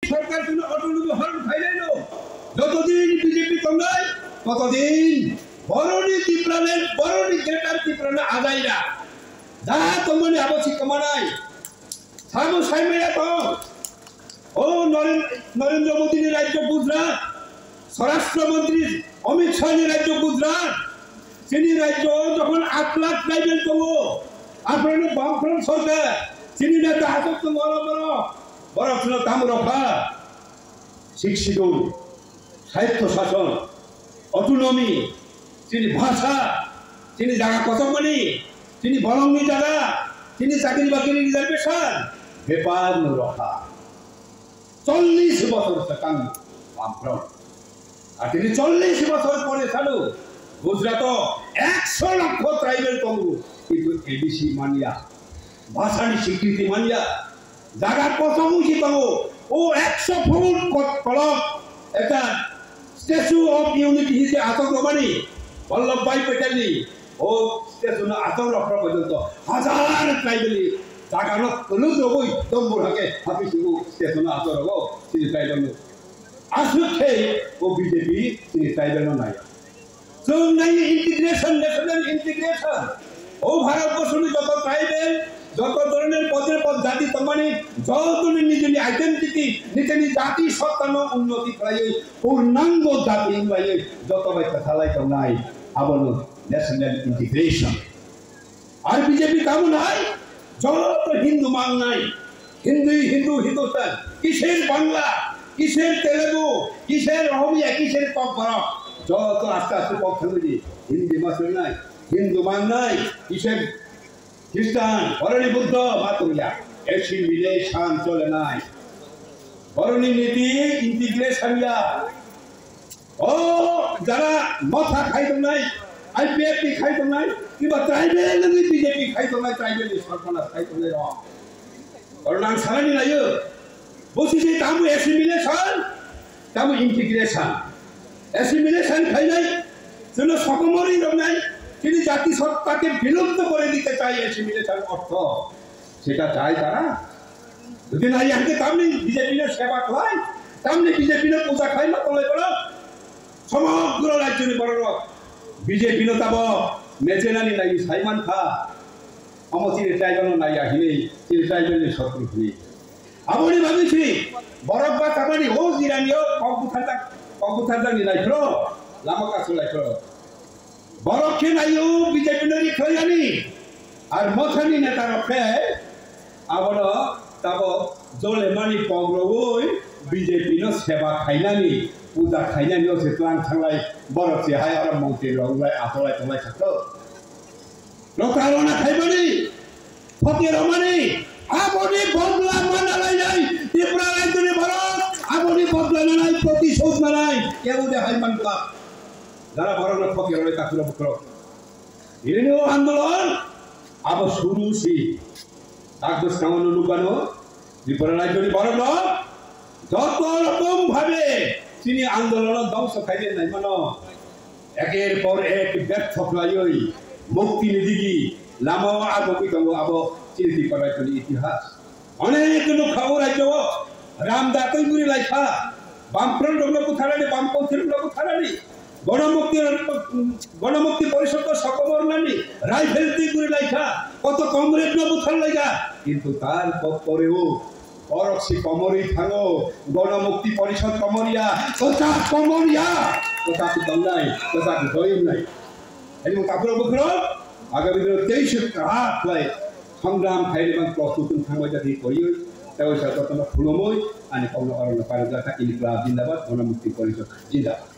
সরকার কোনো অটোনমি হরণ খাইলেন যতদিন বিজেপি তোমরাই ততদিন বরণী তীব্রানের বরণী গ্রেটার তীব্রানা আদায়রা যা তোমানে আবশ্যিক কমানাই সামু সাইমেয়া তো ও নরেন্দ্র মোদী রাজ্য গুজরাট স্বরাষ্ট্রমন্ত্রী অমিত শাহ রাজ্য গুজরাট চিনি রাজ্য যখন 8 লাখ ট্রাইবেল পাবো আপনার বামফ্রন্ট সরকার চিনি না হাতত তো বড় বড় বড় ছিল তামরফা শিক্ষিত সাহিত্য শাসন অটোনমি চিনি ভাষা চিনি জায়গা কতখানি চিনি বলঙ্গি জায়গা চিনি চাকরি বাকরি রিজার্ভেশন ব্যাপার রক্ষা 40 বছর কাম বামফ্রন্ট আর তিনি 40 বছর পরে ছাড়ো গুজরাট 100 লক্ষ ট্রাইবেল কংগ্রু কিন্তু এবিসি মানিয়া ভাষানি স্বীকৃতি মানিয়া জায়গা কতমুখী পাবো ও 100 ফুট কলম একটা স্ট্যাচু অফ ইউনিটি হিসেবে আতঙ্ক মানি বল্লভভাই পেটেলনি ও স্ট্যাচু আতঙ্ক রক্ষা পর্যন্ত হাজার ট্রাইবেলি জায়গা নতুন রবই দম্বুর হাকে হাফিসিবু স্ট্যাচু আতঙ্ক তিনি ট্রাইবেল আসুকে ও বিজেপি তিনি ট্রাইবেল নাই जों नायो इंटीग्रेशन नेशनल इंटीग्रेशन ओ भारतबर्षनि যত ট্রাইবেল যত ধরনের পদের পদ জাতি তমানি যতনি নিজের আইডেন্টিটি নিজের জাতি সত্তান উন্নতি করাই পূর্ণাঙ্গ জাতি হয়ে যত বাইকা চালাই তো নাই আবল ন্যাশনাল ইন্টিগ্রেশন আর বিজেপি কেমন হয় যত হিন্দু মান নাই হিন্দুস্তান কিসের বাংলা কিসের তেলেগু কিসের অহমিয়া কিসের ককবরা যত আস্তে আস্তে পক্ষ হয়ে হিন্দি মাসুল নাই হিন্দু মান নাই কিসের খ্রিস্টান বরণী বুদ্ধ মাতুলিয়া এসিমিলেশন চলে নাই বরণী নীতি ইন্টিগ্রেশন ও যারা মাথা খাইতো নাই আইপিএফটি খাইতো নাই কিংবা ট্রাইবেল বিজেপি খাইতো নাই ট্রাইবেল সরকার খাইতো নাই করোনা সারানি নাই বসি যে তামু এসিমিলেশন তামু ইন্টিগ্রেশন অ্যাসিমিলেশন খাই নাই যেন সকমরই নাই তিনি জাতি সত্তাকে বিলুপ্ত করে দিতে চাই অ্যাসিমিলেশন অর্থ সেটা চাই তারা যদি নাই আগে তামনি বিজেপির সেবা খায় তামনি বিজেপির পূজা খায় না তলে বড় সমগ্র রাজ্যের বড় বিজেপি তাব মেচেনানি নাই সাইমান খা অমতির ট্রাইবেল নাই আহিনি তিনি ট্রাইবেলের শত্রু হই আপনি ভাবিছি বরফ বা তামানি ও জিরানিও কম্পুটার নাইখো লামা কাছে লাইখো বরফে নাইও বিজেপি নরি খয়ানি আর মথানি নেতা রক্ষে আবার তাব জলে মানি পগ্রবই বিজেপি ন সেবা খাইনানি পূজা খাইনানি সে প্লান থাংলাই বরফে হাই আর মন্ত্রী রংলাই আতলাই তলাই থাকতো রতারনা খাইবানি ফকির রমানি আপনি বদলা মানালাই নাই ত্রিপুরা রাজ্যের ভারত আপনি বদলা নাই প্রতিশোধ নাই কেউ দেখাই মানবা যারা ভারত ফকির রয়ে কাকুরা বুকর ইরেনিও আন্দোলন আব শুরু সি ডাকদোস কামন লুকানো ত্রিপুরা রাজ্যের ভারত যত রকম ভাবে তিনি আন্দোলন ধ্বংস খাইলেন নাই মানো একের পর এক ব্যর্থ প্রায়ই মুক্তি নিদিগি লামো আগকি দঙ্গ আব চিন্তি করার জন্য ইতিহাস অনেক লোক খবর আছে রামদাতই গুরি লাইখা বামফ্রন্ট লোক থারানি বামপন্থীর লোক থারানি গণমুক্তি পরিষদ সকবর নানি রাইফেলতি গুরি লাইখা কত কমরেড লোক থার লাইগা কিন্তু তার পরেও পরক্ষী কমরি থাঙ্গো গণমুক্তি পরিষদ কমরিয়া কোথা কমরিয়া কোথা কি দম নাই কোথা কি দইম নাই এবং তারপরে বকর আগামী দিনে 23 রাত লাই সংগ্রাম খাইলেবান প্রস্তুত থাঙ্গা যদি করিও তাও সাথে তোমরা ফুলময় আনি কমলা অরণ্য পারজাতা ইনকলাব জিন্দাবাদ গণমুক্তি পরিষদ জিন্দাবাদ